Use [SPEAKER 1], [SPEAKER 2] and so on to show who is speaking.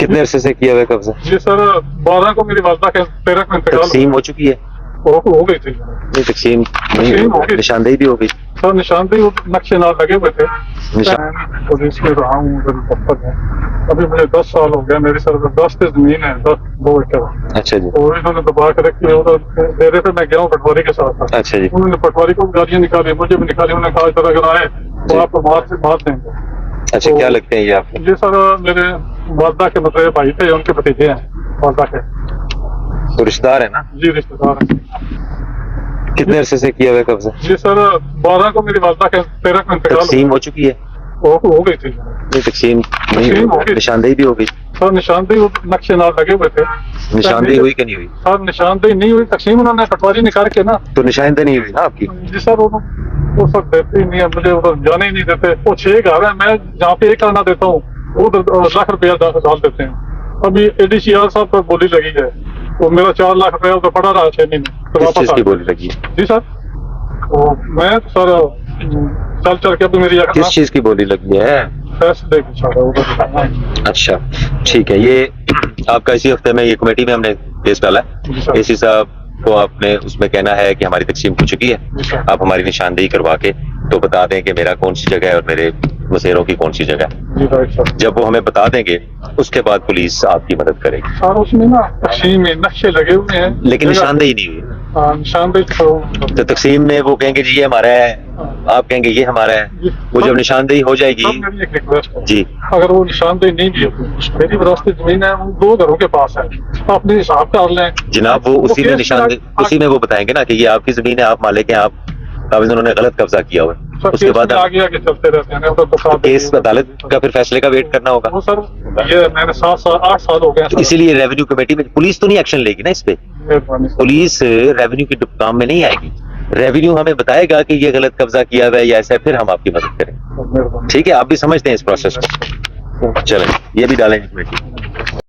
[SPEAKER 1] कितने अरसे से किया हुआ है कब्जा?
[SPEAKER 2] जी सर 12 को मेरी वालदा के 13 को इंतकाल
[SPEAKER 1] तकसीम हो चुकी है?
[SPEAKER 2] हो गई थी
[SPEAKER 1] नहीं, तकसीम नहीं
[SPEAKER 2] तकसीम हो
[SPEAKER 1] हुई,
[SPEAKER 2] गई।
[SPEAKER 1] निशानदेही भी हो गई।
[SPEAKER 2] सर निशानदेही और नक्शे नाल लगे हुए थे।
[SPEAKER 1] निशान-
[SPEAKER 2] मैं पुलिस में रहा हूँ उधर दफ्तर में। अभी मुझे 10 साल हो गया। मेरी सर 10 जमीन है, 2 एकड़,
[SPEAKER 1] अच्छा जी,
[SPEAKER 2] और इन्होंने दबा के रखी है। उधर डेरे पे मैं गया हूँ पटवारी के साथ।
[SPEAKER 1] अच्छा जी,
[SPEAKER 2] उन्होंने पटवारी को गालियाँ निकाली, मुझे भी निकाली। उन्होंने कहा इधर अगर आए तो
[SPEAKER 1] जी।
[SPEAKER 2] आपको मार देंगे।
[SPEAKER 1] अच्छा
[SPEAKER 2] तो-
[SPEAKER 1] क्या लगते हैं ये आपको?
[SPEAKER 2] जी सर मेरे वालदा के मतलब भाई थे, उनके भतीजे हैं वालदा के।
[SPEAKER 1] तो रिश्तेदार है ना?
[SPEAKER 2] जी रिश्तेदार हैं।
[SPEAKER 1] कितने अरसे से किया हुआ है कब्जा?
[SPEAKER 2] जी सर 12 को मेरी वालदा के 13 को इंतकाल
[SPEAKER 1] तकसीम हो चुकी है?
[SPEAKER 2] हो गई थी।
[SPEAKER 1] नहीं, तकसीम नहीं
[SPEAKER 2] तकसीम हो
[SPEAKER 1] हुई,
[SPEAKER 2] गई।
[SPEAKER 1] निशानदेही भी हो गई।
[SPEAKER 2] सर निशानदेही और नक्शे नाल लगे हुए थे।
[SPEAKER 1] निशानदेही हुई कि नहीं हुई?
[SPEAKER 2] सर निशानदेही नहीं हुई, तकसीम उन्होंने पटवारी निकाल के ना।
[SPEAKER 1] तो निशानदेही नहीं हुई ना आपकी?
[SPEAKER 2] जी सर वो सब देते ही नहीं है, मुझे उधर जाने ही नहीं देते। वो 6 घर है, मैं जहाँ पे 1 आना देता हूँ वो लाख रुपया डाल देते हैं। अभी ADCR साहब पर बोली लगी है, वो मेरा 4 लाख रुपया उधर पड़ा रहा 6 महीने तो
[SPEAKER 1] किस
[SPEAKER 2] वापस
[SPEAKER 1] चीज
[SPEAKER 2] आ
[SPEAKER 1] की
[SPEAKER 2] गया।
[SPEAKER 1] बोली लगी है?
[SPEAKER 2] जी सर तो मैं सर चल के अभी मेरी
[SPEAKER 1] किस चीज की बोली लगी है?
[SPEAKER 2] फैसले की सर उधर।
[SPEAKER 1] अच्छा ठीक है, ये आपका इसी हफ्ते में ये कमेटी में हमने केस डाला
[SPEAKER 2] जी
[SPEAKER 1] है।
[SPEAKER 2] सर।
[SPEAKER 1] एसी साहब को आपने उसमें कहना है कि हमारी तकसीम हो चुकी है,
[SPEAKER 2] जी सर।
[SPEAKER 1] आप हमारी निशानदेही करवा के तो बता दें कि मेरा कौन सी जगह है और मेरे मसेरों की कौन सी जगह है।
[SPEAKER 2] जी राइट सर।
[SPEAKER 1] जब वो हमें बता देंगे उसके बाद पुलिस आपकी मदद करेगी।
[SPEAKER 2] सर उसमें ना तकसीम में नक्शे लगे हुए हैं,
[SPEAKER 1] लेकिन निशानदेही नहीं हुई।
[SPEAKER 2] निशानदेही
[SPEAKER 1] तो तकसीम में वो कहेंगे जी ये हमारा है, आप कहेंगे ये हमारा है। वो जब निशानदेही हो जाएगी
[SPEAKER 2] सर मेरी एक रिक्वेस्ट है,
[SPEAKER 1] जी,
[SPEAKER 2] अगर वो निशानदेही नहीं दी होती, मेरी विरासती जमीन है, वो 2 घरों के पास है, आप अपने हिसाब कर लें।
[SPEAKER 1] जनाब वो उसी में
[SPEAKER 2] केस
[SPEAKER 1] निशानदेही उसी में वो बताएंगे ना कि ये आपकी जमीन है, आप मालिक हैं, आप काबिज उन्होंने गलत कब्जा किया हुआ है।
[SPEAKER 2] सर
[SPEAKER 1] उसके
[SPEAKER 2] केस
[SPEAKER 1] बाद
[SPEAKER 2] में आगे आगे चलते रहते हैं तो बता देंगे।
[SPEAKER 1] केस अदालत का फिर फैसले का वेट करना होगा।
[SPEAKER 2] वो सर ये मैंने 7 साल 8 साल हो गए
[SPEAKER 1] तो
[SPEAKER 2] सर।
[SPEAKER 1] इसीलिए रेवेन्यू कमेटी में पुलिस तो नहीं एक्शन लेगी ना इस पे।
[SPEAKER 2] मेहरबानी सर।
[SPEAKER 1] पुलिस रेवेन्यू के काम में नहीं आएगी। रेवेन्यू हमें बताएगा कि ये गलत कब्जा किया हुआ है या ऐसा है, फिर हम आपकी मदद करें।
[SPEAKER 2] मेहरबानी।
[SPEAKER 1] ठीक है, आप भी समझते हैं इस प्रोसेस को। चलें, ये भी डालेंगे कमेटी।